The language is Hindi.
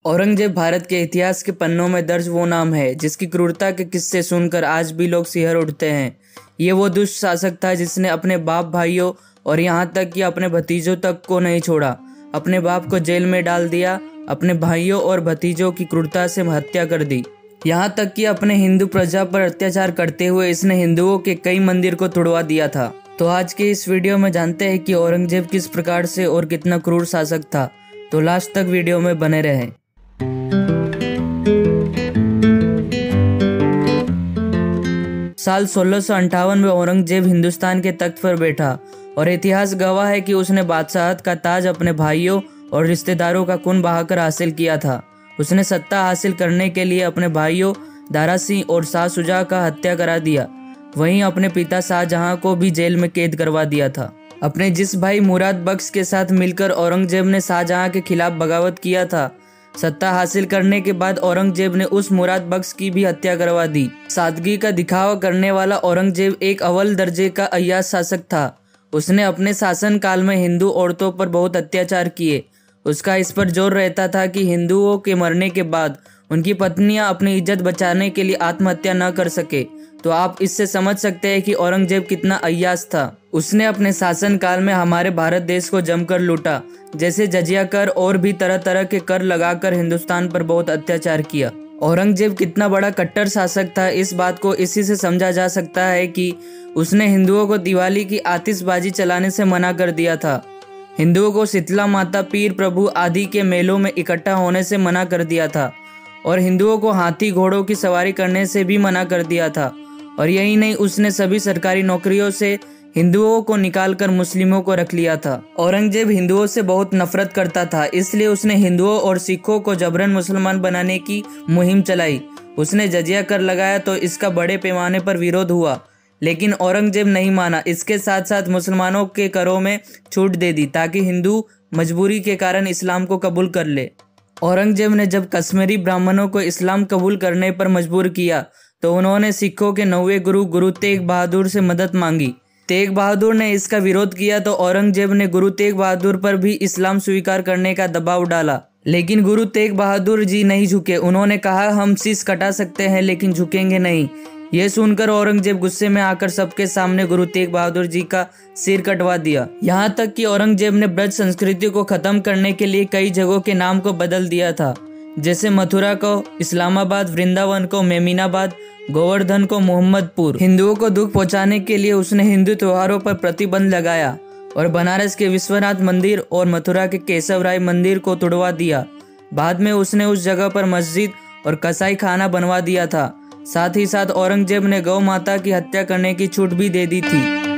औरंगजेब भारत के इतिहास के पन्नों में दर्ज वो नाम है जिसकी क्रूरता के किस्से सुनकर आज भी लोग सिहर उठते हैं। ये वो दुष्ट शासक था जिसने अपने बाप भाइयों और यहाँ तक कि अपने भतीजों तक को नहीं छोड़ा। अपने बाप को जेल में डाल दिया, अपने भाइयों और भतीजों की क्रूरता से हत्या कर दी। यहाँ तक कि अपने हिंदू प्रजा पर अत्याचार करते हुए इसने हिंदुओं के कई मंदिर को तुड़वा दिया था। तो आज के इस वीडियो में जानते हैं कि औरंगजेब किस प्रकार से और कितना क्रूर शासक था। तो लास्ट तक वीडियो में बने रहें। साल 1658 में औरंगजेब हिंदुस्तान के तख्त पर बैठा और इतिहास गवाह है कि उसने बादशाहत का ताज अपने भाइयों और रिश्तेदारों का खून बहाकर हासिल किया था। उसने सत्ता हासिल करने के लिए अपने भाइयों दारा सिंह और शाह शुजा का हत्या करा दिया। वहीं अपने पिता शाहजहां को भी जेल में कैद करवा दिया था। अपने जिस भाई मुराद बख्श के साथ मिलकर औरंगजेब ने शाहजहां के खिलाफ बगावत किया था। सत्ता हासिल करने के बाद औरंगजेब ने उस मुराद बख्श की भी हत्या करवा दी। सादगी का दिखावा करने वाला औरंगजेब एक अव्वल दर्जे का अय्याश शासक था। उसने अपने शासन काल में हिंदू औरतों पर बहुत अत्याचार किए। उसका इस पर जोर रहता था कि हिंदुओं के मरने के बाद उनकी पत्नियां अपनी इज्जत बचाने के लिए आत्महत्या न कर सके। तो आप इससे समझ सकते हैं कि औरंगजेब कितना अय्याश था। उसने अपने शासन काल में हमारे भारत देश को जमकर लूटा, जैसे जजिया कर और भी तरह तरह के कर लगाकर हिंदुस्तान पर बहुत अत्याचार किया। औरंगजेब कितना बड़ा कट्टर शासक था, इस बात को इसी से समझा जा सकता है कि उसने हिंदुओं को दिवाली की आतिशबाजी चलाने से मना कर दिया था। हिंदुओं को शीतला माता, पीर प्रभु आदि के मेलों में इकट्ठा होने से मना कर दिया था और हिंदुओं को हाथी घोड़ों की सवारी करने से भी मना कर दिया था। और यही नहीं, उसने सभी सरकारी नौकरियों से हिंदुओं को निकालकर मुस्लिमों को रख लिया था। औरंगजेब हिंदुओं से बहुत नफरत करता था, इसलिए उसने हिंदुओं और सिखों को जबरन मुसलमान बनाने की मुहिम चलाई। उसने जजिया कर लगाया तो इसका बड़े पैमाने पर विरोध हुआ, लेकिन औरंगजेब नहीं माना। इसके साथ साथ मुसलमानों के करों में छूट दे दी ताकि हिंदू मजबूरी के कारण इस्लाम को कबूल कर ले। औरंगजेब ने जब कश्मीरी ब्राह्मणों को इस्लाम कबूल करने पर मजबूर किया तो उन्होंने सिखों के 9वें गुरु तेग बहादुर से मदद मांगी। तेग बहादुर ने इसका विरोध किया तो औरंगजेब ने गुरु तेग बहादुर पर भी इस्लाम स्वीकार करने का दबाव डाला, लेकिन गुरु तेग बहादुर जी नहीं झुके। उन्होंने कहा, हम शीश कटा सकते हैं लेकिन झुकेंगे नहीं। यह सुनकर औरंगजेब गुस्से में आकर सबके सामने गुरु तेग बहादुर जी का सिर कटवा दिया। यहाँ तक कि औरंगजेब ने ब्रज संस्कृति को खत्म करने के लिए कई जगहों के नाम को बदल दिया था, जैसे मथुरा को इस्लामाबाद, वृंदावन को मेमिनाबाद, गोवर्धन को मोहम्मदपुर। हिंदुओं को दुख पहुंचाने के लिए उसने हिंदू त्योहारों पर प्रतिबंध लगाया और बनारस के विश्वनाथ मंदिर और मथुरा के केशव राय मंदिर को तुड़वा दिया। बाद में उसने उस जगह पर मस्जिद और कसाई खाना बनवा दिया था। साथ ही साथ औरंगजेब ने गौ माता की हत्या करने की छूट भी दे दी थी।